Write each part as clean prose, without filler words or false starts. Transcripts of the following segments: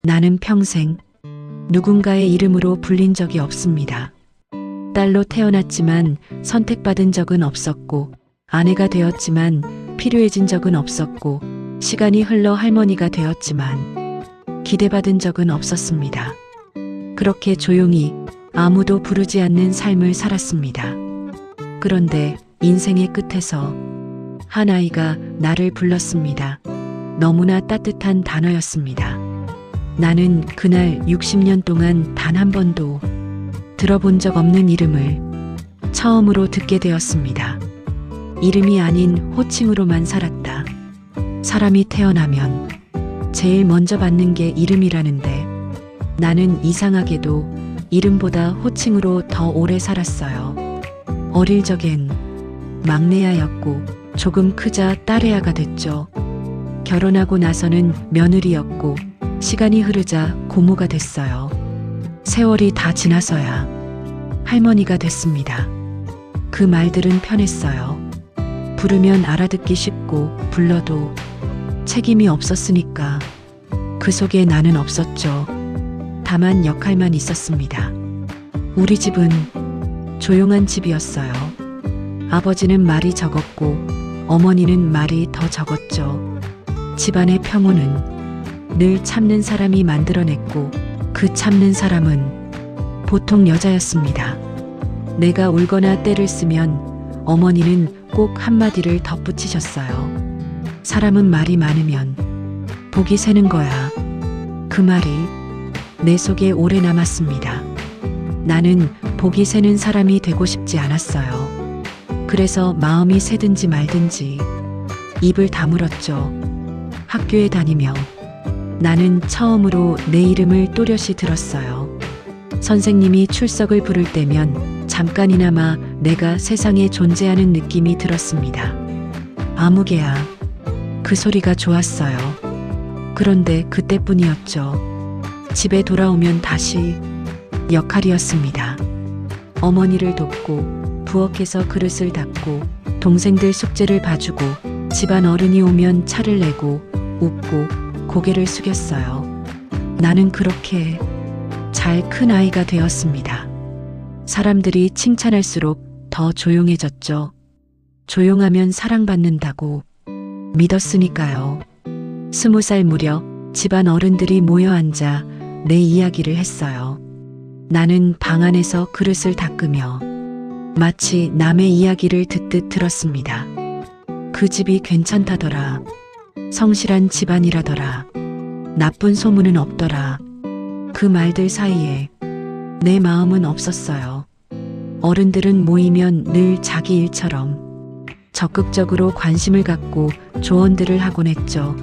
나는 평생 누군가의 이름으로 불린 적이 없습니다. 딸로 태어났지만 선택받은 적은 없었고, 아내가 되었지만 필요해진 적은 없었고, 시간이 흘러 할머니가 되었지만 기대받은 적은 없었습니다. 그렇게 조용히 아무도 부르지 않는 삶을 살았습니다. 그런데 인생의 끝에서 한 아이가 나를 불렀습니다. 너무나 따뜻한 단어였습니다. 나는 그날 60년 동안 단 한 번도 들어본 적 없는 이름을 처음으로 듣게 되었습니다. 이름이 아닌 호칭으로만 살았다. 사람이 태어나면 제일 먼저 받는 게 이름이라는데 나는 이상하게도 이름보다 호칭으로 더 오래 살았어요. 어릴 적엔 막내아였고 조금 크자 딸애아가 됐죠. 결혼하고 나서는 며느리였고 시간이 흐르자 고모가 됐어요. 세월이 다 지나서야 할머니가 됐습니다. 그 말들은 편했어요. 부르면 알아듣기 쉽고 불러도 책임이 없었으니까 그 속에 나는 없었죠. 다만 역할만 있었습니다. 우리 집은 조용한 집이었어요. 아버지는 말이 적었고 어머니는 말이 더 적었죠. 집안의 평온은 늘 참는 사람이 만들어냈고 그 참는 사람은 보통 여자였습니다. 내가 울거나 떼를 쓰면 어머니는 꼭 한마디를 덧붙이셨어요. 사람은 말이 많으면 복이 새는 거야. 그 말이 내 속에 오래 남았습니다. 나는 복이 새는 사람이 되고 싶지 않았어요. 그래서 마음이 새든지 말든지 입을 다물었죠. 학교에 다니며 나는 처음으로 내 이름을 또렷이 들었어요. 선생님이 출석을 부를 때면 잠깐이나마 내가 세상에 존재하는 느낌이 들었습니다. 아무개야. 그 소리가 좋았어요. 그런데 그때뿐이었죠. 집에 돌아오면 다시 역할이었습니다. 어머니를 돕고 부엌에서 그릇을 닦고 동생들 숙제를 봐주고 집안 어른이 오면 차를 내고 웃고 고개를 숙였어요. 나는 그렇게 잘 큰 아이가 되었습니다. 사람들이 칭찬할수록 더 조용해졌죠. 조용하면 사랑받는다고 믿었으니까요. 20살 무렵 집안 어른들이 모여 앉아 내 이야기를 했어요. 나는 방 안에서 그릇을 닦으며 마치 남의 이야기를 듣듯 들었습니다. 그 집이 괜찮다더라. 성실한 집안이라더라. 나쁜 소문은 없더라. 그 말들 사이에 내 마음은 없었어요. 어른들은 모이면 늘 자기 일처럼 적극적으로 관심을 갖고 조언들을 하곤 했죠.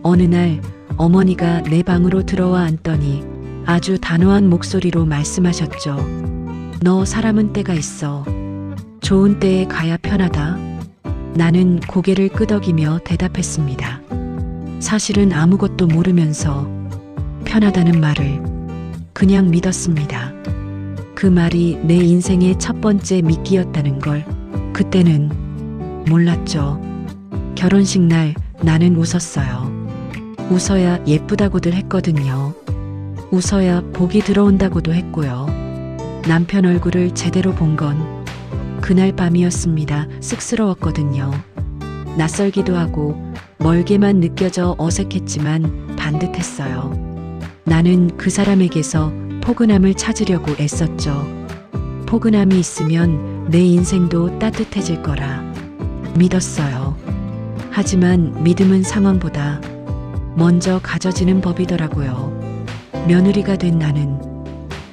어느 날 어머니가 내 방으로 들어와 앉더니 아주 단호한 목소리로 말씀하셨죠. 너 사람은 때가 있어. 좋은 때에 가야 편하다. 나는 고개를 끄덕이며 대답했습니다. 사실은 아무것도 모르면서 편하다는 말을 그냥 믿었습니다. 그 말이 내 인생의 첫 번째 미끼였다는 걸 그때는 몰랐죠. 결혼식 날 나는 웃었어요. 웃어야 예쁘다고들 했거든요. 웃어야 복이 들어온다고도 했고요. 남편 얼굴을 제대로 본 건 그날 밤이었습니다. 쑥스러웠거든요. 낯설기도 하고 멀게만 느껴져 어색했지만 반듯했어요. 나는 그 사람에게서 포근함을 찾으려고 애썼죠. 포근함이 있으면 내 인생도 따뜻해질 거라 믿었어요. 하지만 믿음은 상황보다 먼저 가져지는 법이더라고요. 며느리가 된 나는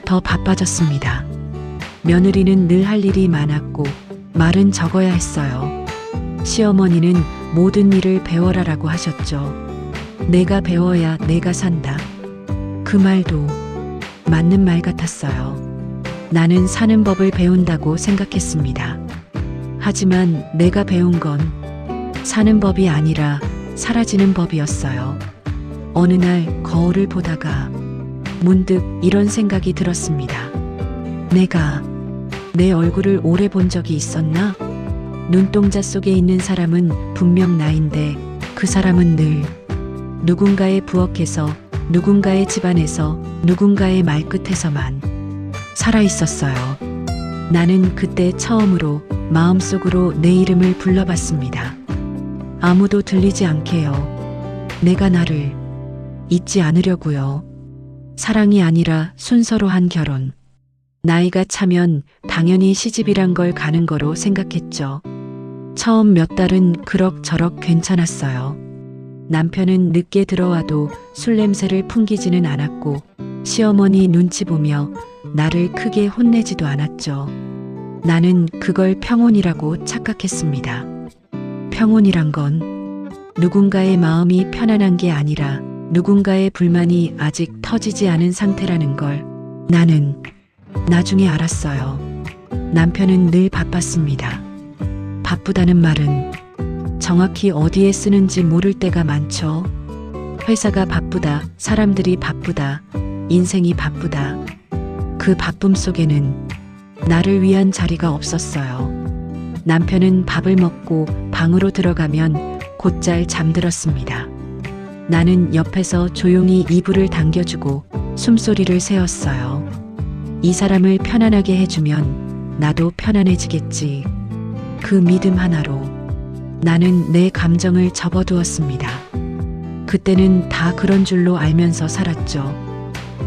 더 바빠졌습니다. 며느리는 늘 할 일이 많았고 말은 적어야 했어요. 시어머니는 모든 일을 배워라라고 하셨죠. 내가 배워야 내가 산다. 그 말도 맞는 말 같았어요. 나는 사는 법을 배운다고 생각했습니다. 하지만 내가 배운 건 사는 법이 아니라 사라지는 법이었어요. 어느 날 거울을 보다가 문득 이런 생각이 들었습니다. 내가 내 얼굴을 오래 본 적이 있었나? 눈동자 속에 있는 사람은 분명 나인데 그 사람은 늘 누군가의 부엌에서 누군가의 집안에서 누군가의 말끝에서만 살아 있었어요. 나는 그때 처음으로 마음속으로 내 이름을 불러봤습니다. 아무도 들리지 않게요. 내가 나를 잊지 않으려고요. 사랑이 아니라 순서로 한 결혼. 나이가 차면 당연히 시집이란 걸 가는 거로 생각했죠. 처음 몇 달은 그럭저럭 괜찮았어요. 남편은 늦게 들어와도 술 냄새를 풍기지는 않았고 시어머니 눈치 보며 나를 크게 혼내지도 않았죠. 나는 그걸 평온이라고 착각했습니다. 평온이란 건 누군가의 마음이 편안한 게 아니라 누군가의 불만이 아직 터지지 않은 상태라는 걸 나는 나중에 알았어요. 남편은 늘 바빴습니다. 바쁘다는 말은 정확히 어디에 쓰는지 모를 때가 많죠. 회사가 바쁘다, 사람들이 바쁘다, 인생이 바쁘다. 그 바쁨 속에는 나를 위한 자리가 없었어요. 남편은 밥을 먹고 방으로 들어가면 곧잘 잠들었습니다. 나는 옆에서 조용히 이불을 당겨주고 숨소리를 세웠어요. 이 사람을 편안하게 해주면 나도 편안해지겠지. 그 믿음 하나로 나는 내 감정을 접어두었습니다. 그때는 다 그런 줄로 알면서 살았죠.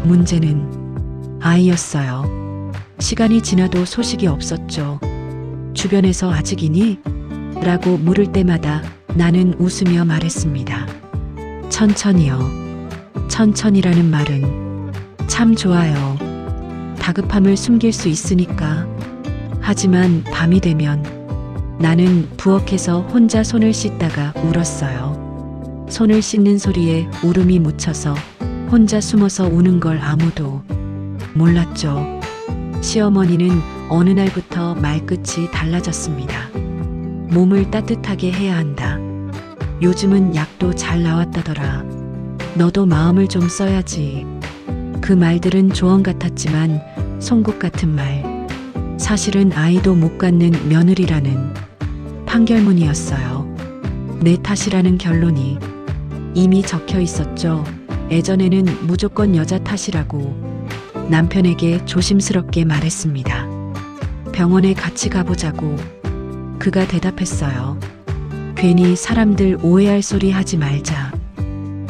문제는 아이였어요. 시간이 지나도 소식이 없었죠. 주변에서 아직이니? 라고 물을 때마다 나는 웃으며 말했습니다. 천천히요. 천천히라는 말은 참 좋아요. 다급함을 숨길 수 있으니까. 하지만 밤이 되면 나는 부엌에서 혼자 손을 씻다가 울었어요. 손을 씻는 소리에 울음이 묻혀서 혼자 숨어서 우는 걸 아무도 몰랐죠. 시어머니는 어느 날부터 말끝이 달라졌습니다. 몸을 따뜻하게 해야 한다. 요즘은 약도 잘 나왔다더라. 너도 마음을 좀 써야지. 그 말들은 조언 같았지만 송곳 같은 말. 사실은 아이도 못 갖는 며느리라는 판결문이었어요. 내 탓이라는 결론이 이미 적혀 있었죠. 예전에는 무조건 여자 탓이라고 남편에게 조심스럽게 말했습니다. 병원에 같이 가보자고. 그가 대답했어요. 괜히 사람들 오해할 소리 하지 말자.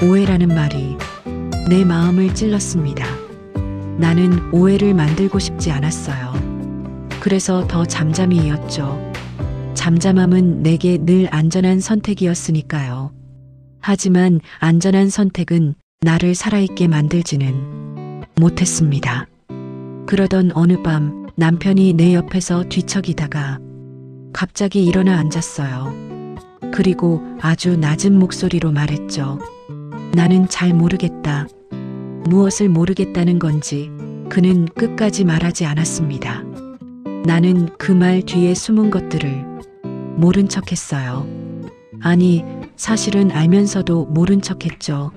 오해라는 말이 내 마음을 찔렀습니다. 나는 오해를 만들고 싶지 않았어요. 그래서 더 잠잠히이었죠. 잠잠함은 내게 늘 안전한 선택이었으니까요. 하지만 안전한 선택은 나를 살아있게 만들지는 못했습니다. 그러던 어느 밤 남편이 내 옆에서 뒤척이다가 갑자기 일어나 앉았어요. 그리고 아주 낮은 목소리로 말했죠. 나는 잘 모르겠다. 무엇을 모르겠다는 건지 그는 끝까지 말하지 않았습니다. 나는 그 말 뒤에 숨은 것들을 모른 척 했어요. 아니, 사실은 알면서도 모른 척 했죠.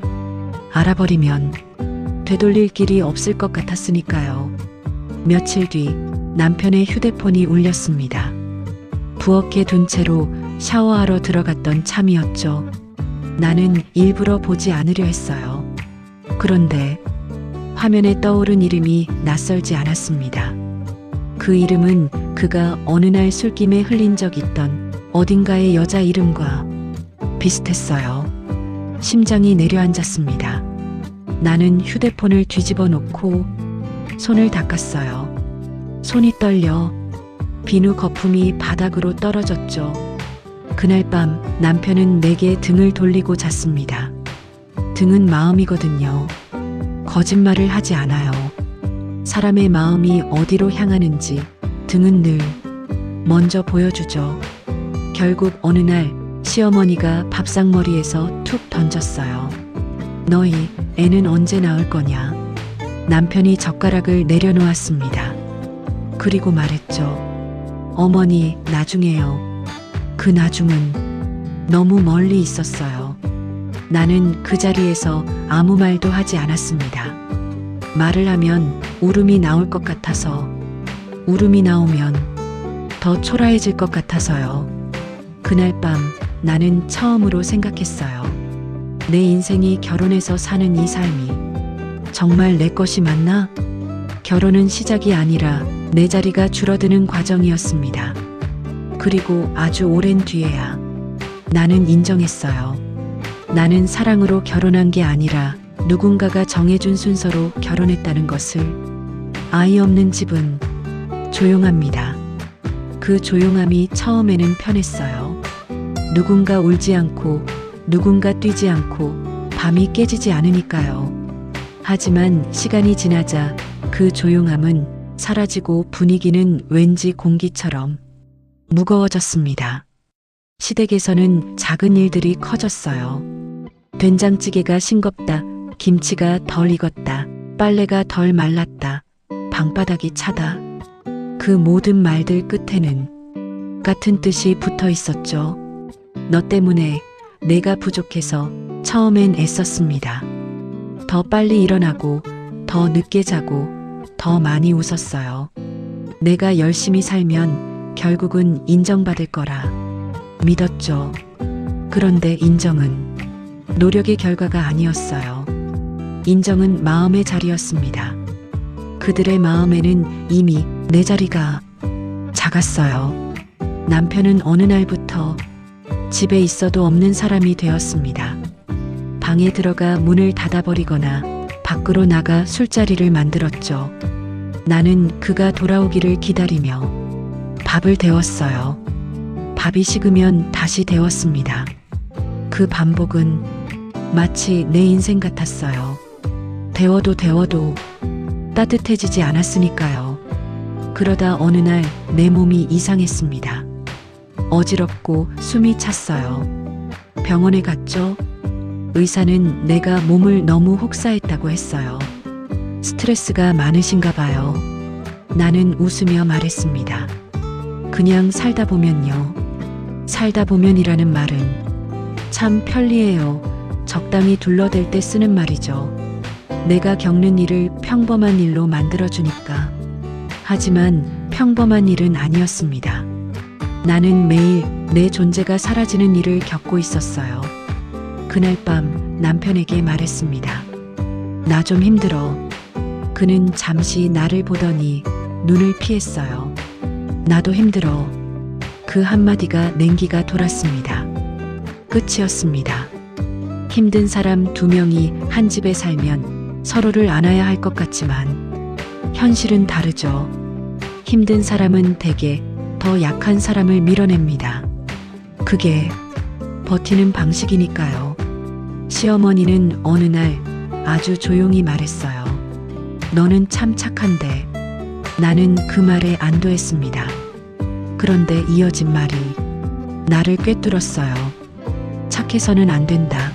알아버리면 되돌릴 길이 없을 것 같았으니까요. 며칠 뒤 남편의 휴대폰이 울렸습니다. 부엌에 둔 채로 샤워하러 들어갔던 참이었죠. 나는 일부러 보지 않으려 했어요. 그런데 화면에 떠오른 이름이 낯설지 않았습니다. 그 이름은 그가 어느 날 술김에 흘린 적 있던 어딘가의 여자 이름과 비슷했어요. 심장이 내려앉았습니다. 나는 휴대폰을 뒤집어 놓고 손을 닦았어요. 손이 떨려 비누 거품이 바닥으로 떨어졌죠. 그날 밤 남편은 내게 등을 돌리고 잤습니다. 등은 마음이거든요. 거짓말을 하지 않아요. 사람의 마음이 어디로 향하는지 등은 늘 먼저 보여주죠. 결국 어느 날 시어머니가 밥상머리에서 툭 던졌어요. 너희 애는 언제 낳을 거냐? 남편이 젓가락을 내려놓았습니다. 그리고 말했죠. 어머니, 나중에요. 그 나중은 너무 멀리 있었어요. 나는 그 자리에서 아무 말도 하지 않았습니다. 말을 하면 울음이 나올 것 같아서, 울음이 나오면 더 초라해질 것 같아서요. 그날 밤 나는 처음으로 생각했어요. 내 인생이 결혼해서 사는 이 삶이 정말 내 것이 맞나? 결혼은 시작이 아니라 내 자리가 줄어드는 과정이었습니다. 그리고 아주 오랜 뒤에야 나는 인정했어요. 나는 사랑으로 결혼한 게 아니라 누군가가 정해준 순서로 결혼했다는 것을. 아이 없는 집은 조용합니다. 그 조용함이 처음에는 편했어요. 누군가 울지 않고 누군가 뛰지 않고 밤이 깨지지 않으니까요. 하지만 시간이 지나자 그 조용함은 사라지고 분위기는 왠지 공기처럼 무거워졌습니다. 시댁에서는 작은 일들이 커졌어요. 된장찌개가 싱겁다, 김치가 덜 익었다, 빨래가 덜 말랐다, 방바닥이 차다. 그 모든 말들 끝에는 같은 뜻이 붙어 있었죠. 너 때문에 내가 부족해서 처음엔 애썼습니다. 더 빨리 일어나고 더 늦게 자고 더 많이 웃었어요. 내가 열심히 살면 결국은 인정받을 거라 믿었죠. 그런데 인정은 노력의 결과가 아니었어요. 인정은 마음의 자리였습니다. 그들의 마음에는 이미 내 자리가 작았어요. 남편은 어느 날부터 집에 있어도 없는 사람이 되었습니다. 방에 들어가 문을 닫아버리거나 밖으로 나가 술자리를 만들었죠. 나는 그가 돌아오기를 기다리며 밥을 데웠어요. 밥이 식으면 다시 데웠습니다. 그 반복은 마치 내 인생 같았어요. 데워도 따뜻해지지 않았으니까요. 그러다 어느 날 내 몸이 이상했습니다. 어지럽고 숨이 찼어요. 병원에 갔죠. 의사는 내가 몸을 너무 혹사했다고 했어요. 스트레스가 많으신가 봐요. 나는 웃으며 말했습니다. 그냥 살다 보면요. 살다 보면이라는 말은 참 편리해요. 적당히 둘러댈 때 쓰는 말이죠. 내가 겪는 일을 평범한 일로 만들어주니까. 하지만 평범한 일은 아니었습니다. 나는 매일 내 존재가 사라지는 일을 겪고 있었어요. 그날 밤 남편에게 말했습니다. 나 좀 힘들어. 그는 잠시 나를 보더니 눈을 피했어요. 나도 힘들어. 그 한마디가 냉기가 돌았습니다. 끝이었습니다. 힘든 사람 두 명이 한 집에 살면 서로를 안아야 할 것 같지만 현실은 다르죠. 힘든 사람은 대개 더 약한 사람을 밀어냅니다. 그게 버티는 방식이니까요. 시어머니는 어느 날 아주 조용히 말했어요. 너는 참 착한데. 나는 그 말에 안도했습니다. 그런데 이어진 말이 나를 꿰뚫었어요. 착해서는 안 된다.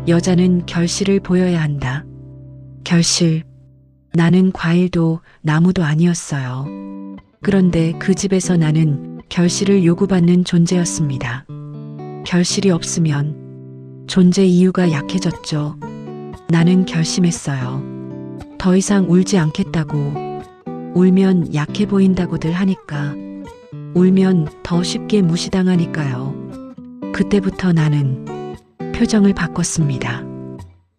여자는 결실을 보여야 한다. 결실. 나는 과일도 나무도 아니었어요. 그런데 그 집에서 나는 결실을 요구받는 존재였습니다. 결실이 없으면 존재 이유가 약해졌죠. 나는 결심했어요. 더 이상 울지 않겠다고. 울면 약해 보인다고들 하니까. 울면 더 쉽게 무시당하니까요. 그때부터 나는 표정을 바꿨습니다.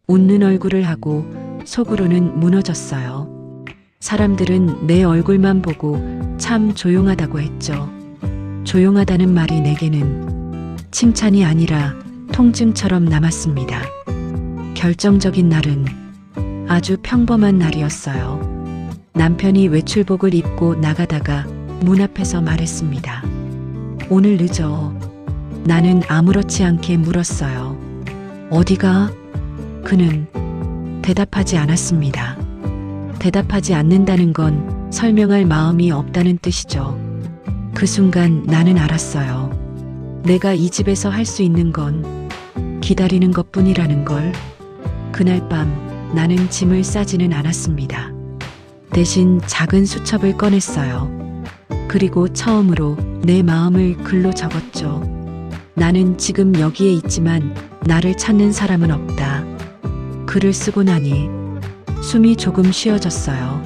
웃는 얼굴을 하고 속으로는 무너졌어요. 사람들은 내 얼굴만 보고 참 조용하다고 했죠. 조용하다는 말이 내게는 칭찬이 아니라 통증처럼 남았습니다. 결정적인 날은 아주 평범한 날이었어요. 남편이 외출복을 입고 나가다가 문 앞에서 말했습니다. 오늘 늦어. 나는 아무렇지 않게 물었어요. 어디가? 그는 대답하지 않았습니다. 대답하지 않는다는 건 설명할 마음이 없다는 뜻이죠. 그 순간 나는 알았어요. 내가 이 집에서 할 수 있는 건 기다리는 것뿐이라는 걸. 그날 밤 나는 짐을 싸지는 않았습니다. 대신 작은 수첩을 꺼냈어요. 그리고 처음으로 내 마음을 글로 적었죠. 나는 지금 여기에 있지만 나를 찾는 사람은 없다. 글을 쓰고 나니 숨이 조금 쉬어졌어요.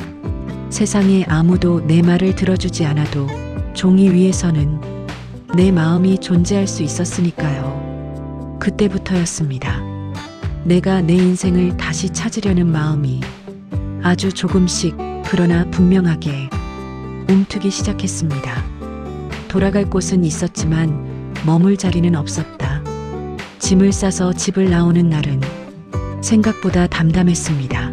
세상에 아무도 내 말을 들어주지 않아도 종이 위에서는 내 마음이 존재할 수 있었으니까요. 그때부터였습니다. 내가 내 인생을 다시 찾으려는 마음이 아주 조금씩 그러나 분명하게 움트기 시작했습니다. 돌아갈 곳은 있었지만 머물 자리는 없었다. 짐을 싸서 집을 나오는 날은 생각보다 담담했습니다.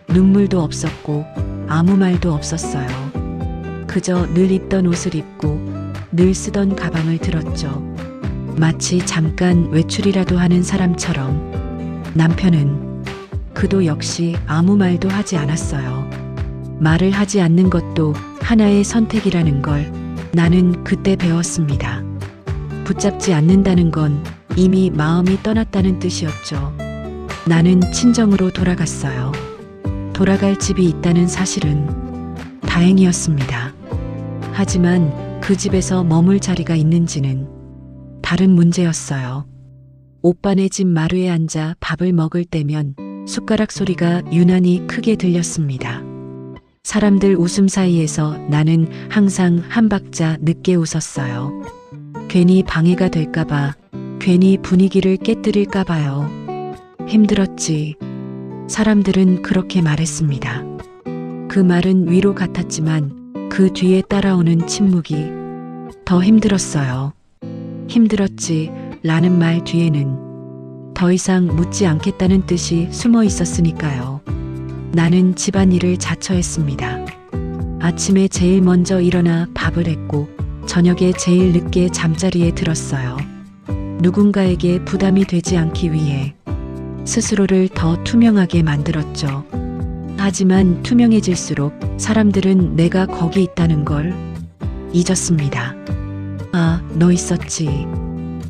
눈물도 없었고 아무 말도 없었어요. 그저 늘 입던 옷을 입고 늘 쓰던 가방을 들었죠. 마치 잠깐 외출이라도 하는 사람처럼. 남편은 그도 역시 아무 말도 하지 않았어요. 말을 하지 않는 것도 하나의 선택이라는 걸 나는 그때 배웠습니다. 붙잡지 않는다는 건 이미 마음이 떠났다는 뜻이었죠. 나는 친정으로 돌아갔어요. 돌아갈 집이 있다는 사실은 다행이었습니다. 하지만 그 집에서 머물 자리가 있는지는 다른 문제였어요. 오빠네 집 마루에 앉아 밥을 먹을 때면 숟가락 소리가 유난히 크게 들렸습니다. 사람들 웃음 사이에서 나는 항상 한 박자 늦게 웃었어요. 괜히 방해가 될까봐, 괜히 분위기를 깨뜨릴까봐요. 힘들었지. 사람들은 그렇게 말했습니다. 그 말은 위로 같았지만 그 뒤에 따라오는 침묵이 더 힘들었어요. 힘들었지 라는 말 뒤에는 더 이상 묻지 않겠다는 뜻이 숨어 있었으니까요. 나는 집안일을 자처했습니다. 아침에 제일 먼저 일어나 밥을 했고 저녁에 제일 늦게 잠자리에 들었어요. 누군가에게 부담이 되지 않기 위해 스스로를 더 투명하게 만들었죠. 하지만 투명해질수록 사람들은 내가 거기 있다는 걸 잊었습니다. 아, 너 있었지.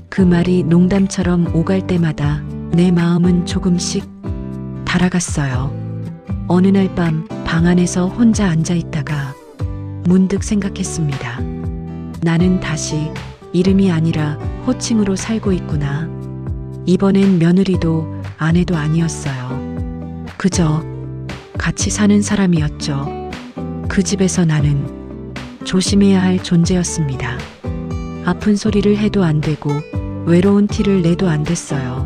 그 말이 농담처럼 오갈 때마다 내 마음은 조금씩 달아갔어요. 어느 날 밤 방 안에서 혼자 앉아 있다가 문득 생각했습니다. 나는 다시 이름이 아니라 호칭으로 살고 있구나. 이번엔 며느리도 아내도 아니었어요. 그저 같이 사는 사람이었죠. 그 집에서 나는 조심해야 할 존재였습니다. 아픈 소리를 해도 안 되고 외로운 티를 내도 안 됐어요.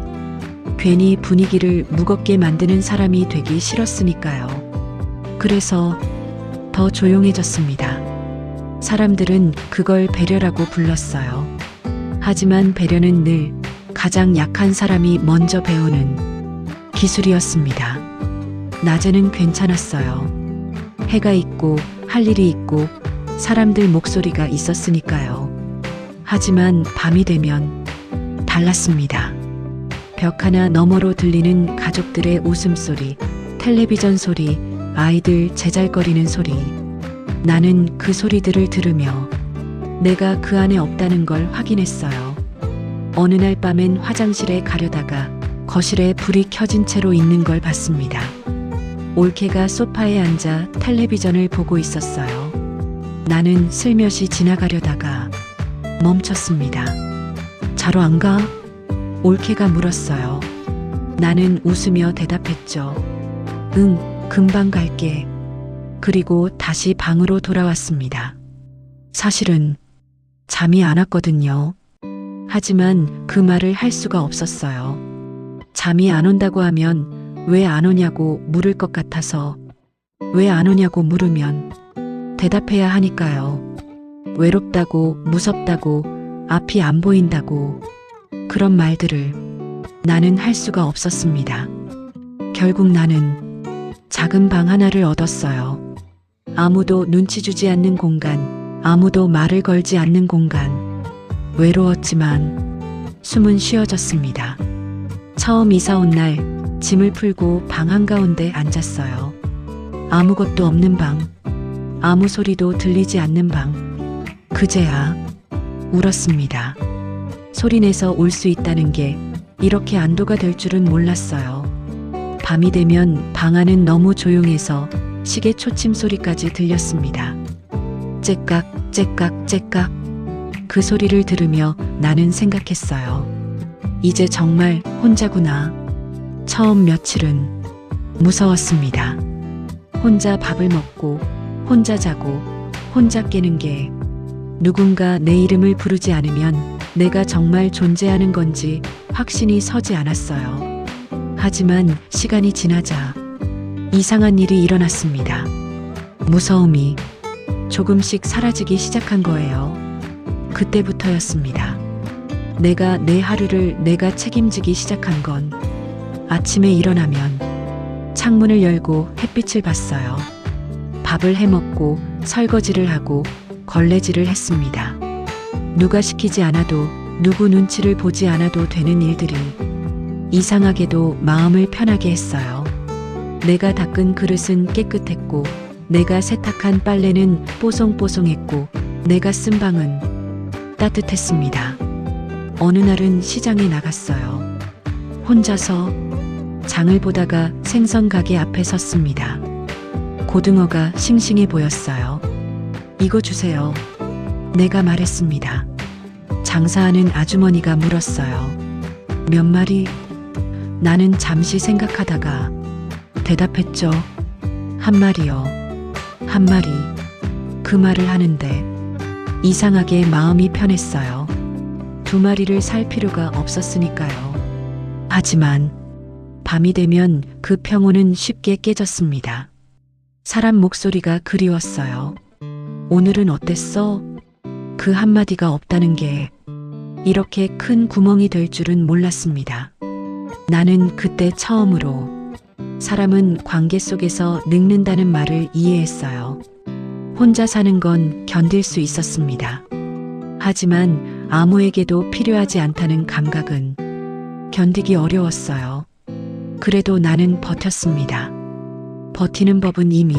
괜히 분위기를 무겁게 만드는 사람이 되기 싫었으니까요. 그래서 더 조용해졌습니다. 사람들은 그걸 배려라고 불렀어요. 하지만 배려는 늘 가장 약한 사람이 먼저 배우는 기술이었습니다. 낮에는 괜찮았어요. 해가 있고 할 일이 있고 사람들 목소리가 있었으니까요. 하지만 밤이 되면 달랐습니다. 벽 하나 너머로 들리는 가족들의 웃음소리, 텔레비전 소리, 아이들 제잘거리는 소리. 나는 그 소리들을 들으며 내가 그 안에 없다는 걸 확인했어요. 어느 날 밤엔 화장실에 가려다가 거실에 불이 켜진 채로 있는 걸 봤습니다. 올케가 소파에 앉아 텔레비전을 보고 있었어요. 나는 슬며시 지나가려다가 멈췄습니다. 자러 안 가? 올케가 물었어요. 나는 웃으며 대답했죠. 응, 금방 갈게. 그리고 다시 방으로 돌아왔습니다. 사실은 잠이 안 왔거든요. 하지만 그 말을 할 수가 없었어요. 잠이 안 온다고 하면 왜 안 오냐고 물을 것 같아서 왜 안 오냐고 물으면 대답해야 하니까요. 외롭다고, 무섭다고, 앞이 안 보인다고 그런 말들을 나는 할 수가 없었습니다. 결국 나는 작은 방 하나를 얻었어요. 아무도 눈치 주지 않는 공간, 아무도 말을 걸지 않는 공간. 외로웠지만 숨은 쉬어졌습니다. 처음 이사 온 날 짐을 풀고 방 한가운데 앉았어요. 아무것도 없는 방, 아무 소리도 들리지 않는 방. 그제야 울었습니다. 소리내서 울 수 있다는 게 이렇게 안도가 될 줄은 몰랐어요. 밤이 되면 방 안은 너무 조용해서 시계 초침 소리까지 들렸습니다. 째깍, 째깍, 째깍. 그 소리를 들으며 나는 생각했어요. 이제 정말 혼자구나. 처음 며칠은 무서웠습니다. 혼자 밥을 먹고, 혼자 자고, 혼자 깨는 게 누군가 내 이름을 부르지 않으면 내가 정말 존재하는 건지 확신이 서지 않았어요. 하지만 시간이 지나자 이상한 일이 일어났습니다. 무서움이 조금씩 사라지기 시작한 거예요. 그때부터였습니다. 내가 내 하루를 내가 책임지기 시작한 건 아침에 일어나면 창문을 열고 햇빛을 봤어요. 밥을 해먹고 설거지를 하고 걸레질을 했습니다. 누가 시키지 않아도 누구 눈치를 보지 않아도 되는 일들이 이상하게도 마음을 편하게 했어요. 내가 닦은 그릇은 깨끗했고 내가 세탁한 빨래는 뽀송뽀송했고 내가 쓴 방은 따뜻했습니다. 어느 날은 시장에 나갔어요. 혼자서 장을 보다가 생선 가게 앞에 섰습니다. 고등어가 싱싱해 보였어요. 이거 주세요. 내가 말했습니다. 장사하는 아주머니가 물었어요. 몇 마리? 나는 잠시 생각하다가 대답했죠. 한 마리요. 한 마리. 그 말을 하는데 이상하게 마음이 편했어요. 두 마리를 살 필요가 없었으니까요. 하지만 밤이 되면 그 평온은 쉽게 깨졌습니다. 사람 목소리가 그리웠어요. 오늘은 어땠어? 그 한마디가 없다는 게 이렇게 큰 구멍이 될 줄은 몰랐습니다. 나는 그때 처음으로 사람은 관계 속에서 늙는다는 말을 이해했어요. 혼자 사는 건 견딜 수 있었습니다. 하지만 아무에게도 필요하지 않다는 감각은 견디기 어려웠어요. 그래도 나는 버텼습니다. 버티는 법은 이미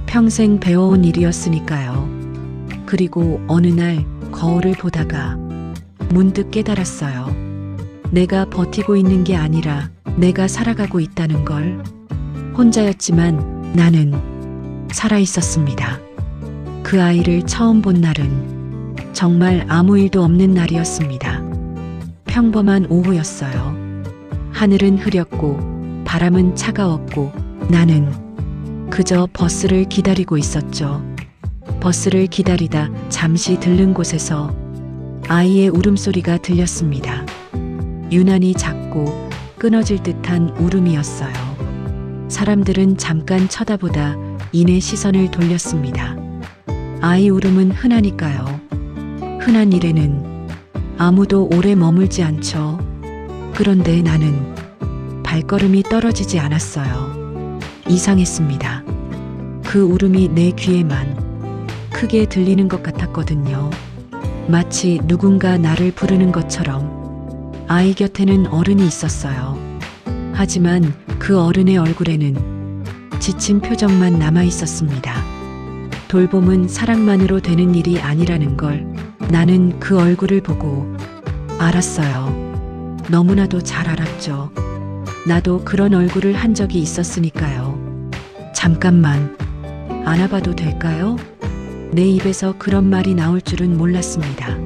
평생 배워온 일이었으니까요. 그리고 어느 날 거울을 보다가 문득 깨달았어요. 내가 버티고 있는 게 아니라 내가 살아가고 있다는 걸. 혼자였지만 나는 살아 있었습니다. 그 아이를 처음 본 날은 정말 아무 일도 없는 날이었습니다. 평범한 오후였어요. 하늘은 흐렸고 바람은 차가웠고 나는 그저 버스를 기다리고 있었죠. 버스를 기다리다 잠시 들른 곳에서 아이의 울음소리가 들렸습니다. 유난히 작고 끊어질 듯한 울음이었어요. 사람들은 잠깐 쳐다보다 이내 시선을 돌렸습니다. 아이 울음은 흔하니까요. 흔한 일에는 아무도 오래 머물지 않죠. 그런데 나는 발걸음이 떨어지지 않았어요. 이상했습니다. 그 울음이 내 귀에만 크게 들리는 것 같았거든요. 마치 누군가 나를 부르는 것처럼. 아이 곁에는 어른이 있었어요. 하지만 그 어른의 얼굴에는 지친 표정만 남아 있었습니다. 돌봄은 사랑만으로 되는 일이 아니라는 걸 나는 그 얼굴을 보고 알았어요. 너무나도 잘 알았죠. 나도 그런 얼굴을 한 적이 있었으니까요. 잠깐만 안아봐도 될까요? 내 입에서 그런 말이 나올 줄은 몰랐습니다.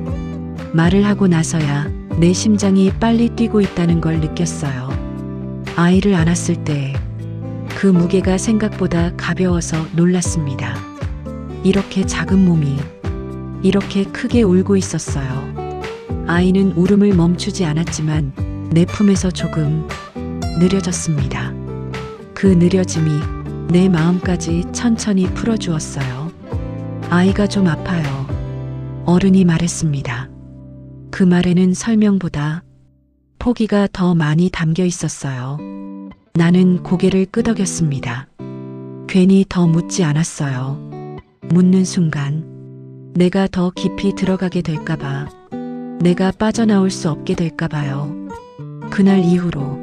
말을 하고 나서야 내 심장이 빨리 뛰고 있다는 걸 느꼈어요. 아이를 안았을 때 그 무게가 생각보다 가벼워서 놀랐습니다. 이렇게 작은 몸이 이렇게 크게 울고 있었어요. 아이는 울음을 멈추지 않았지만 내 품에서 조금 느려졌습니다. 그 느려짐이 내 마음까지 천천히 풀어주었어요. 아이가 좀 아파요. 어른이 말했습니다. 그 말에는 설명보다 포기가 더 많이 담겨 있었어요. 나는 고개를 끄덕였습니다. 괜히 더 묻지 않았어요. 묻는 순간 내가 더 깊이 들어가게 될까봐, 내가 빠져나올 수 없게 될까봐요. 그날 이후로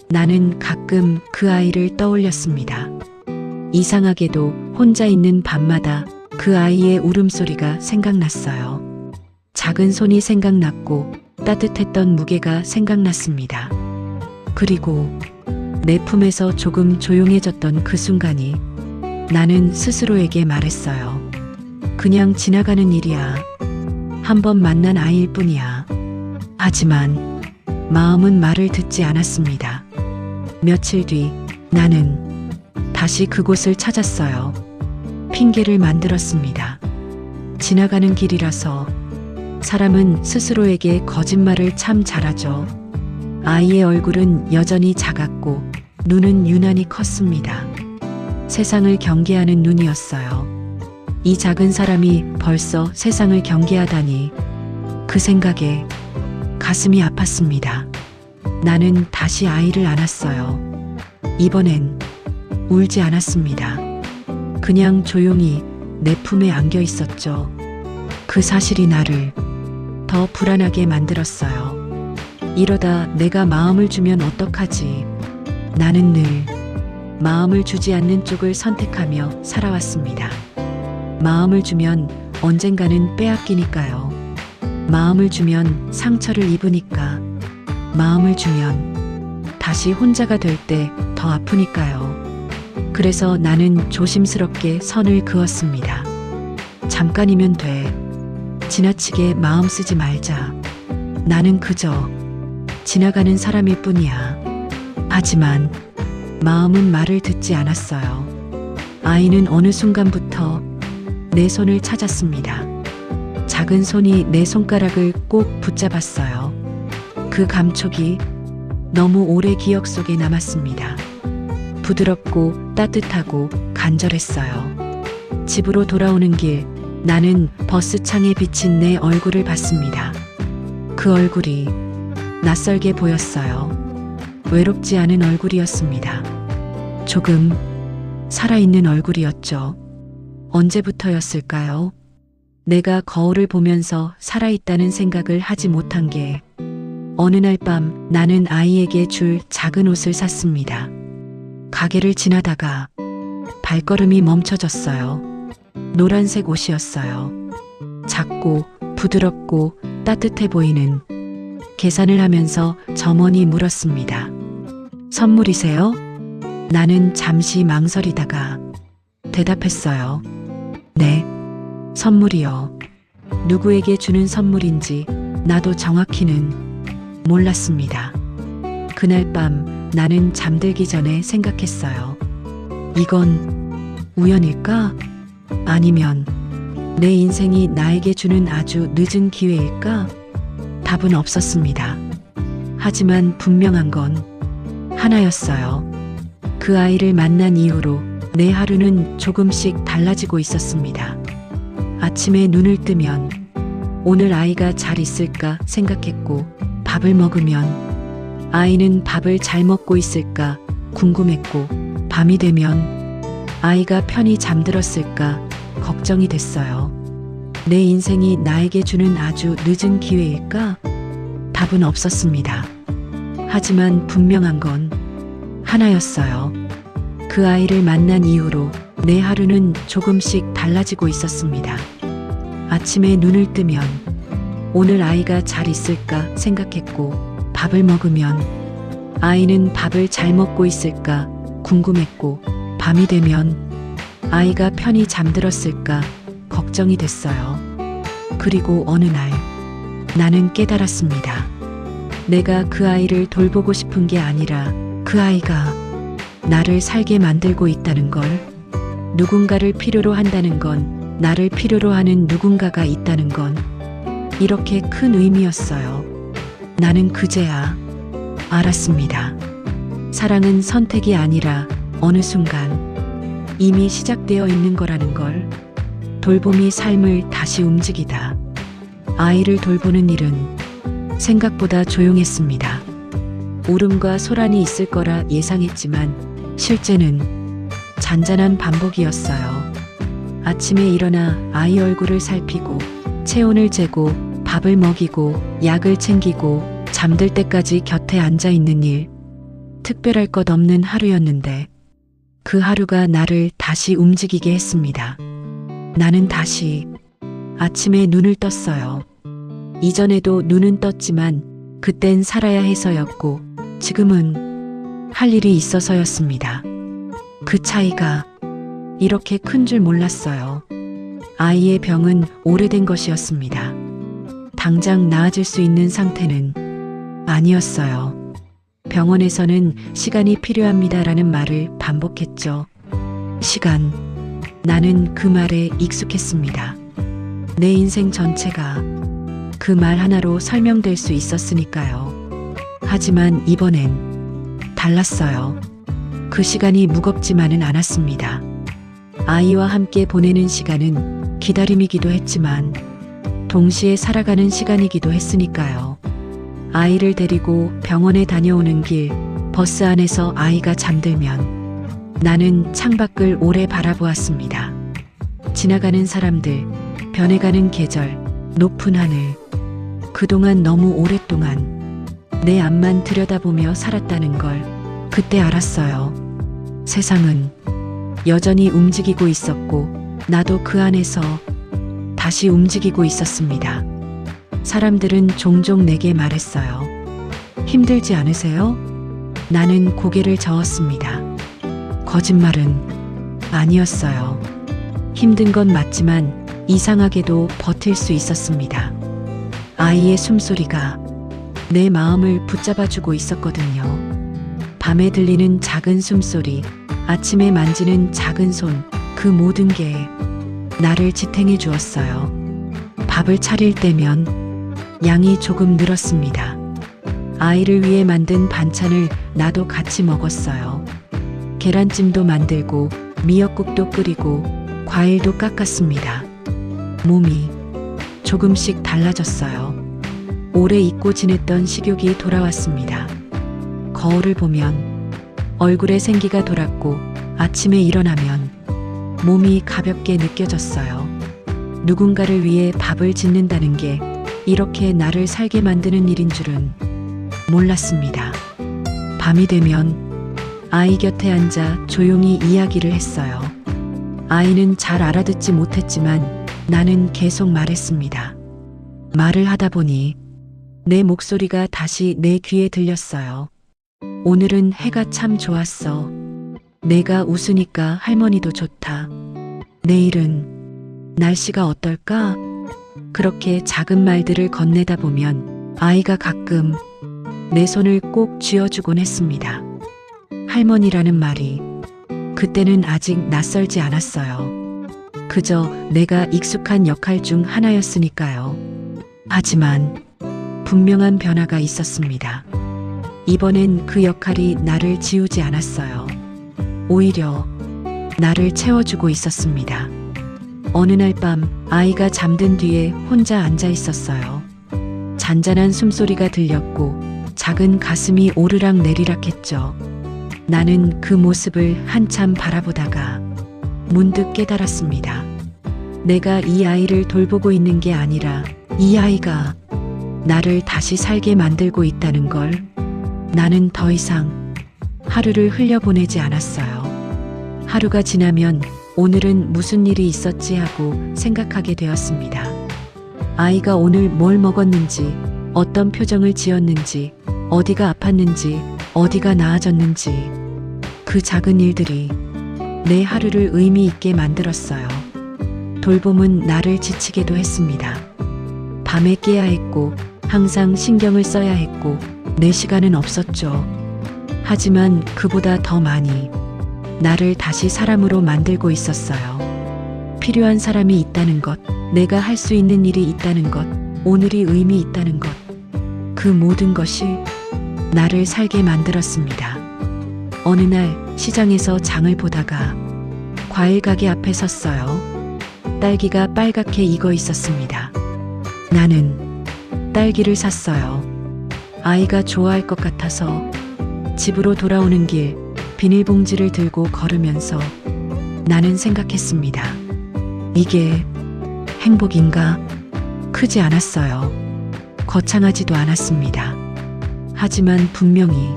나는 가끔 그 아이를 떠올렸습니다. 이상하게도 혼자 있는 밤마다 그 아이의 울음소리가 생각났어요. 작은 손이 생각났고 따뜻했던 무게가 생각났습니다. 그리고 내 품에서 조금 조용해졌던 그 순간이 나는 스스로에게 말했어요. 그냥 지나가는 일이야. 한 번 만난 아이일 뿐이야. 하지만 마음은 말을 듣지 않았습니다. 며칠 뒤 나는 다시 그곳을 찾았어요. 핑계를 만들었습니다. 지나가는 길이라서. 사람은 스스로에게 거짓말을 참 잘하죠. 아이의 얼굴은 여전히 작았고 눈은 유난히 컸습니다. 세상을 경계하는 눈이었어요. 이 작은 사람이 벌써 세상을 경계하다니, 그 생각에 가슴이 아팠습니다. 나는 다시 아이를 안았어요. 이번엔 울지 않았습니다. 그냥 조용히 내 품에 안겨 있었죠. 그 사실이 나를 더 불안하게 만들었어요. 이러다 내가 마음을 주면 어떡하지? 나는 늘 마음을 주지 않는 쪽을 선택하며 살아왔습니다. 마음을 주면 언젠가는 빼앗기니까요. 마음을 주면 상처를 입으니까. 마음을 주면 다시 혼자가 될 때 더 아프니까요. 그래서 나는 조심스럽게 선을 그었습니다. 잠깐이면 돼. 지나치게 마음 쓰지 말자. 나는 그저 지나가는 사람일 뿐이야. 하지만 마음은 말을 듣지 않았어요. 아이는 어느 순간부터 내 손을 찾았습니다. 작은 손이 내 손가락을 꼭 붙잡았어요. 그 감촉이 너무 오래 기억 속에 남았습니다. 부드럽고 따뜻하고 간절했어요. 집으로 돌아오는 길, 나는 버스 창에 비친 내 얼굴을 봤습니다. 그 얼굴이 낯설게 보였어요. 외롭지 않은 얼굴이었습니다. 조금 살아있는 얼굴이었죠. 언제부터였을까요? 내가 거울을 보면서 살아있다는 생각을 하지 못한 게, 어느 날 밤 나는 아이에게 줄 작은 옷을 샀습니다. 가게를 지나다가 발걸음이 멈춰졌어요. 노란색 옷이었어요. 작고 부드럽고 따뜻해 보이는. 계산을 하면서 점원이 물었습니다. 선물이세요? 나는 잠시 망설이다가 대답했어요. 네, 선물이요. 누구에게 주는 선물인지 나도 정확히는 몰랐습니다. 그날 밤 나는 잠들기 전에 생각했어요. 이건 우연일까? 아니면 내 인생이 나에게 주는 아주 늦은 기회일까? 답은 없었습니다. 하지만 분명한 건 하나였어요. 그 아이를 만난 이후로 내 하루는 조금씩 달라지고 있었습니다. 아침에 눈을 뜨면 오늘 아이가 잘 있을까 생각했고, 밥을 먹으면 아이는 밥을 잘 먹고 있을까 궁금했고, 밤이 되면 아이가 편히 잠들었을까 걱정이 됐어요. 내 인생이 나에게 주는 아주 늦은 기회일까? 답은 없었습니다. 하지만 분명한 건 하나였어요. 그 아이를 만난 이후로 내 하루는 조금씩 달라지고 있었습니다. 아침에 눈을 뜨면 오늘 아이가 잘 있을까 생각했고, 밥을 먹으면 아이는 밥을 잘 먹고 있을까 궁금했고, 밤이 되면 아이가 편히 잠들었을까 걱정이 됐어요. 그리고 어느 날 나는 깨달았습니다. 내가 그 아이를 돌보고 싶은 게 아니라 그 아이가 나를 살게 만들고 있다는 걸. 누군가를 필요로 한다는 건, 나를 필요로 하는 누군가가 있다는 건 이렇게 큰 의미였어요. 나는 그제야 알았습니다. 사랑은 선택이 아니라 어느 순간 이미 시작되어 있는 거라는 걸. 돌봄이 삶을 다시 움직이다. 아이를 돌보는 일은 생각보다 조용했습니다. 울음과 소란이 있을 거라 예상했지만 실제는 잔잔한 반복이었어요. 아침에 일어나 아이 얼굴을 살피고, 체온을 재고, 밥을 먹이고, 약을 챙기고, 잠들 때까지 곁에 앉아 있는 일. 특별할 것 없는 하루였는데 그 하루가 나를 다시 움직이게 했습니다. 나는 다시 아침에 눈을 떴어요. 이전에도 눈은 떴지만 그땐 살아야 해서였고, 지금은 할 일이 있어서였습니다. 그 차이가 이렇게 큰 줄 몰랐어요. 아이의 병은 오래된 것이었습니다. 당장 나아질 수 있는 상태는 아니었어요. 병원에서는 시간이 필요합니다라는 말을 반복했죠. 시간. 나는 그 말에 익숙했습니다. 내 인생 전체가 그 말 하나로 설명될 수 있었으니까요. 하지만 이번엔 달랐어요. 그 시간이 무겁지만은 않았습니다. 아이와 함께 보내는 시간은 기다림이기도 했지만 동시에 살아가는 시간이기도 했으니까요. 아이를 데리고 병원에 다녀오는 길 버스 안에서 아이가 잠들면 나는 창밖을 오래 바라보았습니다. 지나가는 사람들, 변해가는 계절, 높은 하늘. 그동안 너무 오랫동안 내 앞만 들여다보며 살았다는 걸 그때 알았어요. 세상은 여전히 움직이고 있었고 나도 그 안에서 다시 움직이고 있었습니다. 사람들은 종종 내게 말했어요. 힘들지 않으세요? 나는 고개를 저었습니다. 거짓말은 아니었어요. 힘든 건 맞지만 이상하게도 버틸 수 있었습니다. 아이의 숨소리가 내 마음을 붙잡아주고 있었거든요. 밤에 들리는 작은 숨소리, 아침에 만지는 작은 손, 그 모든 게 나를 지탱해 주었어요. 밥을 차릴 때면 양이 조금 늘었습니다. 아이를 위해 만든 반찬을 나도 같이 먹었어요. 계란찜도 만들고 미역국도 끓이고 과일도 깎았습니다. 몸이 조금씩 달라졌어요. 오래 잊고 지냈던 식욕이 돌아왔습니다. 거울을 보면 얼굴에 생기가 돌았고 아침에 일어나면 몸이 가볍게 느껴졌어요. 누군가를 위해 밥을 짓는다는 게 이렇게 나를 살게 만드는 일인 줄은 몰랐습니다. 밤이 되면 아이 곁에 앉아 조용히 이야기를 했어요. 아이는 잘 알아듣지 못했지만 나는 계속 말했습니다. 말을 하다 보니 내 목소리가 다시 내 귀에 들렸어요. 오늘은 해가 참 좋았어. 내가 웃으니까 할머니도 좋다. 내일은 날씨가 어떨까? 그렇게 작은 말들을 건네다 보면 아이가 가끔 내 손을 꼭 쥐어주곤 했습니다. 할머니라는 말이 그때는 아직 낯설지 않았어요. 그저 내가 익숙한 역할 중 하나였으니까요. 하지만 분명한 변화가 있었습니다. 이번엔 그 역할이 나를 지우지 않았어요. 오히려 나를 채워주고 있었습니다. 어느 날 밤 아이가 잠든 뒤에 혼자 앉아 있었어요. 잔잔한 숨소리가 들렸고 작은 가슴이 오르락 내리락 했죠. 나는 그 모습을 한참 바라보다가 문득 깨달았습니다. 내가 이 아이를 돌보고 있는 게 아니라 이 아이가 나를 다시 살게 만들고 있다는 걸. 나는 더 이상 하루를 흘려보내지 않았어요. 하루가 지나면 오늘은 무슨 일이 있었지 하고 생각하게 되었습니다. 아이가 오늘 뭘 먹었는지, 어떤 표정을 지었는지, 어디가 아팠는지, 어디가 나아졌는지, 그 작은 일들이 내 하루를 의미 있게 만들었어요. 돌봄은 나를 지치게도 했습니다. 밤에 깨야 했고, 항상 신경을 써야 했고, 내 시간은 없었죠. 하지만 그보다 더 많이 나를 다시 사람으로 만들고 있었어요. 필요한 사람이 있다는 것, 내가 할 수 있는 일이 있다는 것, 오늘이 의미 있다는 것. 그 모든 것이 나를 살게 만들었습니다. 어느 날 시장에서 장을 보다가 과일 가게 앞에 섰어요. 딸기가 빨갛게 익어 있었습니다. 나는 딸기를 샀어요. 아이가 좋아할 것 같아서 집으로 돌아오는 길 비닐봉지를 들고 걸으면서 나는 생각했습니다. 이게 행복인가? 크지 않았어요. 거창하지도 않았습니다. 하지만 분명히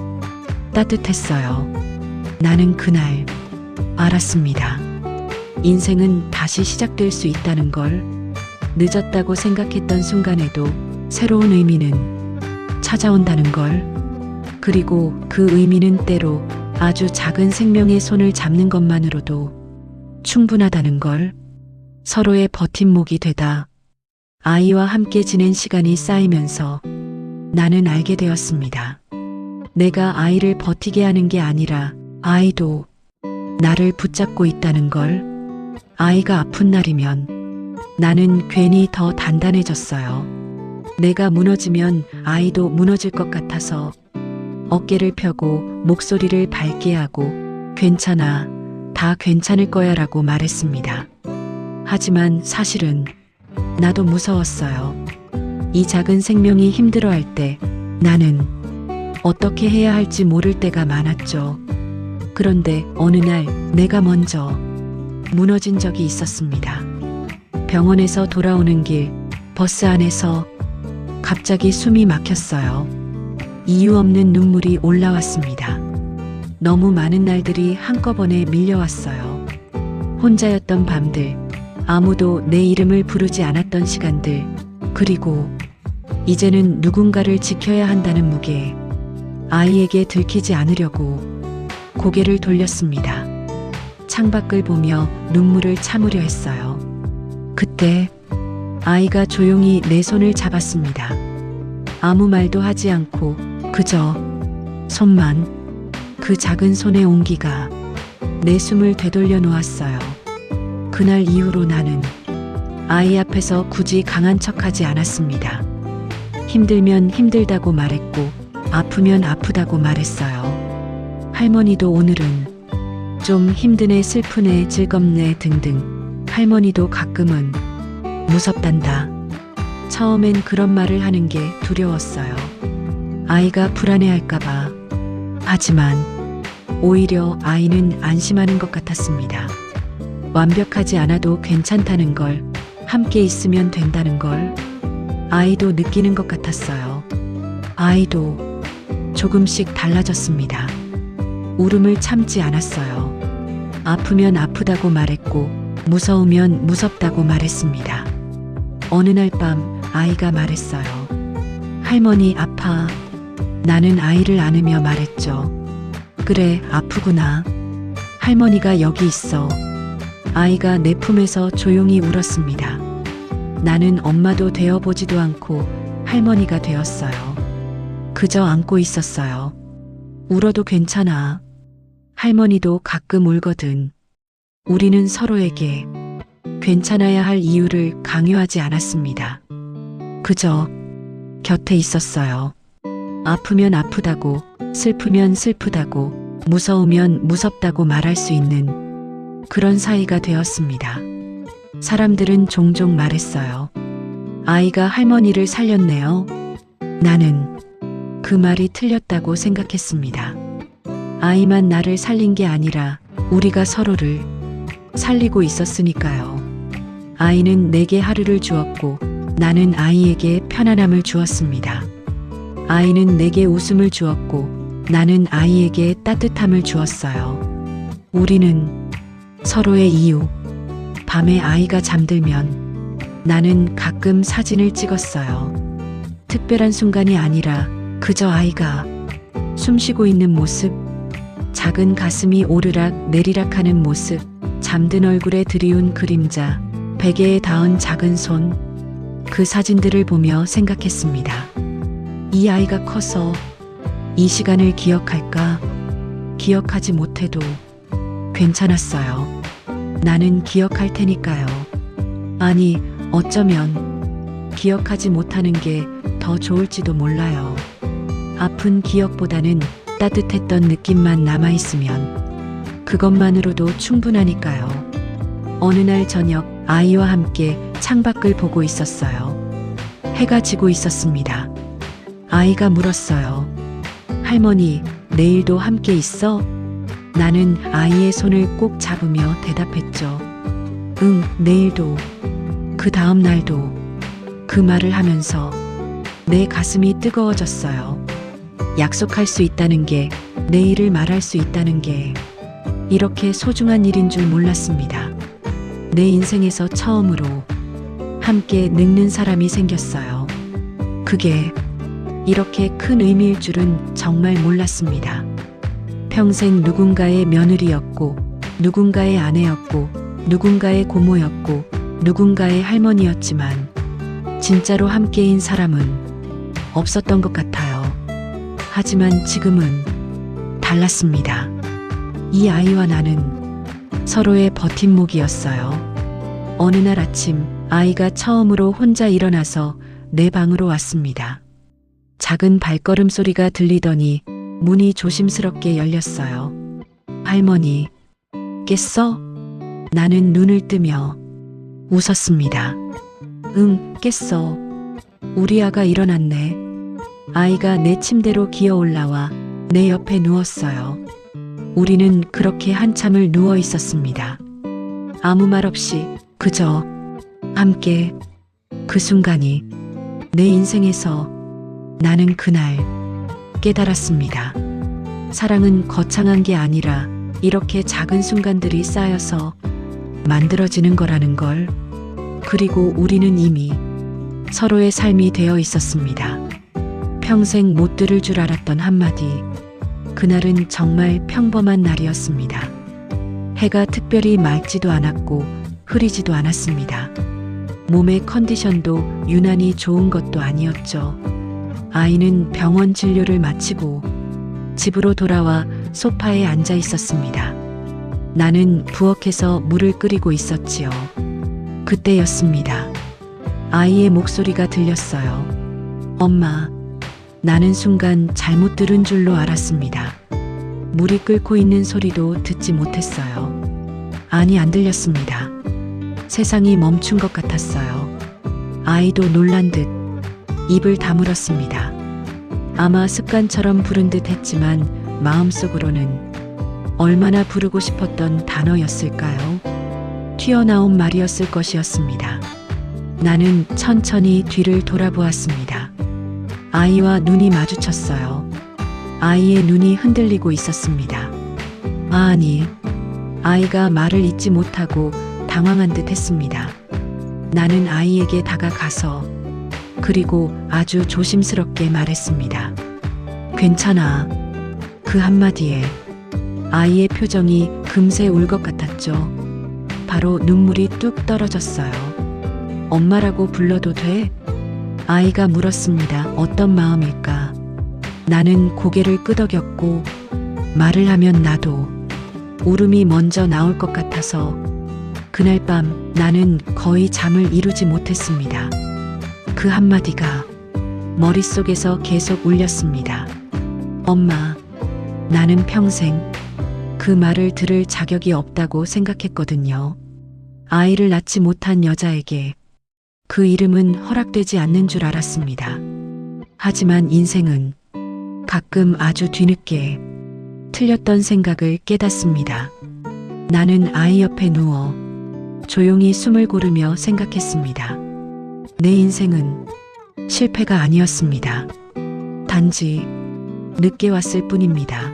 따뜻했어요. 나는 그날 알았습니다. 인생은 다시 시작될 수 있다는 걸. 늦었다고 생각했던 순간에도 새로운 의미는 찾아온다는 걸. 그리고 그 의미는 때로 아주 작은 생명의 손을 잡는 것만으로도 충분하다는 걸. 서로의 버팀목이 되다 아이와 함께 지낸 시간이 쌓이면서 나는 알게 되었습니다. 내가 아이를 버티게 하는 게 아니라 아이도 나를 붙잡고 있다는 걸. 아이가 아픈 날이면 나는 괜히 더 단단해졌어요. 내가 무너지면 아이도 무너질 것 같아서 어깨를 펴고 목소리를 밝게 하고 괜찮아, 다 괜찮을 거야 라고 말했습니다. 하지만 사실은 나도 무서웠어요. 이 작은 생명이 힘들어할 때 나는 어떻게 해야 할지 모를 때가 많았죠. 그런데 어느 날 내가 먼저 무너진 적이 있었습니다. 병원에서 돌아오는 길 버스 안에서 갑자기 숨이 막혔어요. 이유 없는 눈물이 올라왔습니다. 너무 많은 날들이 한꺼번에 밀려왔어요. 혼자였던 밤들, 아무도 내 이름을 부르지 않았던 시간들, 그리고 이제는 누군가를 지켜야 한다는 무게, 아이에게 들키지 않으려고 고개를 돌렸습니다. 창밖을 보며 눈물을 참으려 했어요. 그때 아이가 조용히 내 손을 잡았습니다. 아무 말도 하지 않고 그저 손만, 그 작은 손의 온기가 내 숨을 되돌려 놓았어요. 그날 이후로 나는 아이 앞에서 굳이 강한 척하지 않았습니다. 힘들면 힘들다고 말했고 아프면 아프다고 말했어요. 할머니도 오늘은 좀 힘드네, 슬프네, 즐겁네 등등 할머니도 가끔은 무섭단다. 처음엔 그런 말을 하는 게 두려웠어요. 아이가 불안해할까봐. 하지만 오히려 아이는 안심하는 것 같았습니다. 완벽하지 않아도 괜찮다는 걸, 함께 있으면 된다는 걸 아이도 느끼는 것 같았어요. 아이도 조금씩 달라졌습니다. 울음을 참지 않았어요. 아프면 아프다고 말했고 무서우면 무섭다고 말했습니다. 어느 날 밤 아이가 말했어요. 할머니 아파. 나는 아이를 안으며 말했죠. 그래, 아프구나. 할머니가 여기 있어. 아이가 내 품에서 조용히 울었습니다. 나는 엄마도 되어보지도 않고 할머니가 되었어요. 그저 안고 있었어요. 울어도 괜찮아. 할머니도 가끔 울거든. 우리는 서로에게 괜찮아야 할 이유를 강요하지 않았습니다. 그저 곁에 있었어요. 아프면 아프다고, 슬프면 슬프다고, 무서우면 무섭다고 말할 수 있는 그런 사이가 되었습니다. 사람들은 종종 말했어요. 아이가 할머니를 살렸네요. 나는 그 말이 틀렸다고 생각했습니다. 아이만 나를 살린 게 아니라 우리가 서로를 살리고 있었으니까요. 아이는 내게 하루를 주었고 나는 아이에게 편안함을 주었습니다. 아이는 내게 웃음을 주었고 나는 아이에게 따뜻함을 주었어요. 우리는 서로의 이유. 밤에 아이가 잠들면 나는 가끔 사진을 찍었어요. 특별한 순간이 아니라 그저 아이가 숨쉬고 있는 모습, 작은 가슴이 오르락 내리락 하는 모습, 잠든 얼굴에 드리운 그림자, 베개에 닿은 작은 손, 그 사진들을 보며 생각했습니다. 이 아이가 커서 이 시간을 기억할까? 기억하지 못해도 괜찮았어요. 나는 기억할 테니까요. 아니, 어쩌면 기억하지 못하는 게 더 좋을지도 몰라요. 아픈 기억보다는 따뜻했던 느낌만 남아있으면 그것만으로도 충분하니까요. 어느 날 저녁 아이와 함께 창밖을 보고 있었어요. 해가 지고 있었습니다. 아이가 물었어요. 할머니, 내일도 함께 있어? 나는 아이의 손을 꼭 잡으며 대답했죠. 응, 내일도. 그 다음 날도. 그 말을 하면서 내 가슴이 뜨거워졌어요. 약속할 수 있다는 게, 내일을 말할 수 있다는 게 이렇게 소중한 일인 줄 몰랐습니다. 내 인생에서 처음으로 함께 늙는 사람이 생겼어요. 그게 이렇게 큰 의미일 줄은 정말 몰랐습니다. 평생 누군가의 며느리였고, 누군가의 아내였고, 누군가의 고모였고, 누군가의 할머니였지만 진짜로 함께인 사람은 없었던 것 같아요. 하지만 지금은 달랐습니다. 이 아이와 나는 서로의 버팀목이었어요. 어느 날 아침 아이가 처음으로 혼자 일어나서 내 방으로 왔습니다. 작은 발걸음 소리가 들리더니 문이 조심스럽게 열렸어요. 할머니, 깼어? 나는 눈을 뜨며 웃었습니다. 응, 깼어. 우리 아가 일어났네. 아이가 내 침대로 기어 올라와 내 옆에 누웠어요. 우리는 그렇게 한참을 누워 있었습니다. 아무 말 없이 그저 함께. 그 순간이 내 인생에서 나는 그날 깨달았습니다. 사랑은 거창한 게 아니라 이렇게 작은 순간들이 쌓여서 만들어지는 거라는 걸. 그리고 우리는 이미 서로의 삶이 되어 있었습니다. 평생 못 들을 줄 알았던 한마디. 그날은 정말 평범한 날이었습니다. 해가 특별히 맑지도 않았고 흐리지도 않았습니다. 몸의 컨디션도 유난히 좋은 것도 아니었죠. 아이는 병원 진료를 마치고 집으로 돌아와 소파에 앉아 있었습니다. 나는 부엌에서 물을 끓이고 있었지요. 그때였습니다. 아이의 목소리가 들렸어요. 엄마. 나는 순간 잘못 들은 줄로 알았습니다. 물이 끓고 있는 소리도 듣지 못했어요. 아니, 안 들렸습니다. 세상이 멈춘 것 같았어요. 아이도 놀란 듯 입을 다물었습니다. 아마 습관처럼 부른 듯 했지만 마음속으로는 얼마나 부르고 싶었던 단어였을까요? 튀어나온 말이었을 것이었습니다. 나는 천천히 뒤를 돌아보았습니다. 아이와 눈이 마주쳤어요. 아이의 눈이 흔들리고 있었습니다. 아니, 아이가 말을 잇지 못하고 당황한 듯 했습니다. 나는 아이에게 다가가서 그리고 아주 조심스럽게 말했습니다. 괜찮아. 그 한마디에 아이의 표정이 금세 울 것 같았죠. 바로 눈물이 뚝 떨어졌어요. 엄마라고 불러도 돼? 아이가 물었습니다. 어떤 마음일까? 나는 고개를 끄덕였고 말을 하면 나도 울음이 먼저 나올 것 같아서 그날 밤 나는 거의 잠을 이루지 못했습니다. 그 한마디가 머릿속에서 계속 울렸습니다. 엄마, 나는 평생 그 말을 들을 자격이 없다고 생각했거든요. 아이를 낳지 못한 여자에게 그 이름은 허락되지 않는 줄 알았습니다. 하지만 인생은 가끔 아주 뒤늦게 틀렸던 생각을 깨닫습니다. 나는 아이 옆에 누워 조용히 숨을 고르며 생각했습니다. 내 인생은 실패가 아니었습니다. 단지 늦게 왔을 뿐입니다.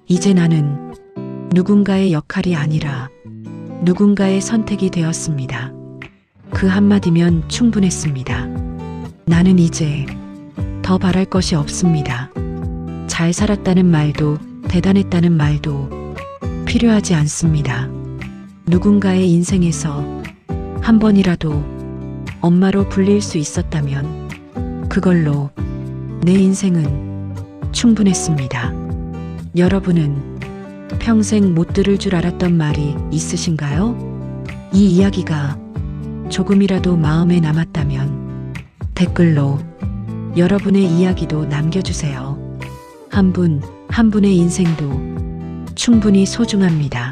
이제 나는 누군가의 역할이 아니라 누군가의 선택이 되었습니다. 그 한마디면 충분했습니다. 나는 이제 더 바랄 것이 없습니다. 잘 살았다는 말도 대단했다는 말도 필요하지 않습니다. 누군가의 인생에서 한 번이라도 엄마로 불릴 수 있었다면 그걸로 내 인생은 충분했습니다. 여러분은 평생 못 들을 줄 알았던 말이 있으신가요? 이 이야기가 조금이라도 마음에 남았다면 댓글로 여러분의 이야기도 남겨주세요. 한 분, 한 분의 인생도 충분히 소중합니다.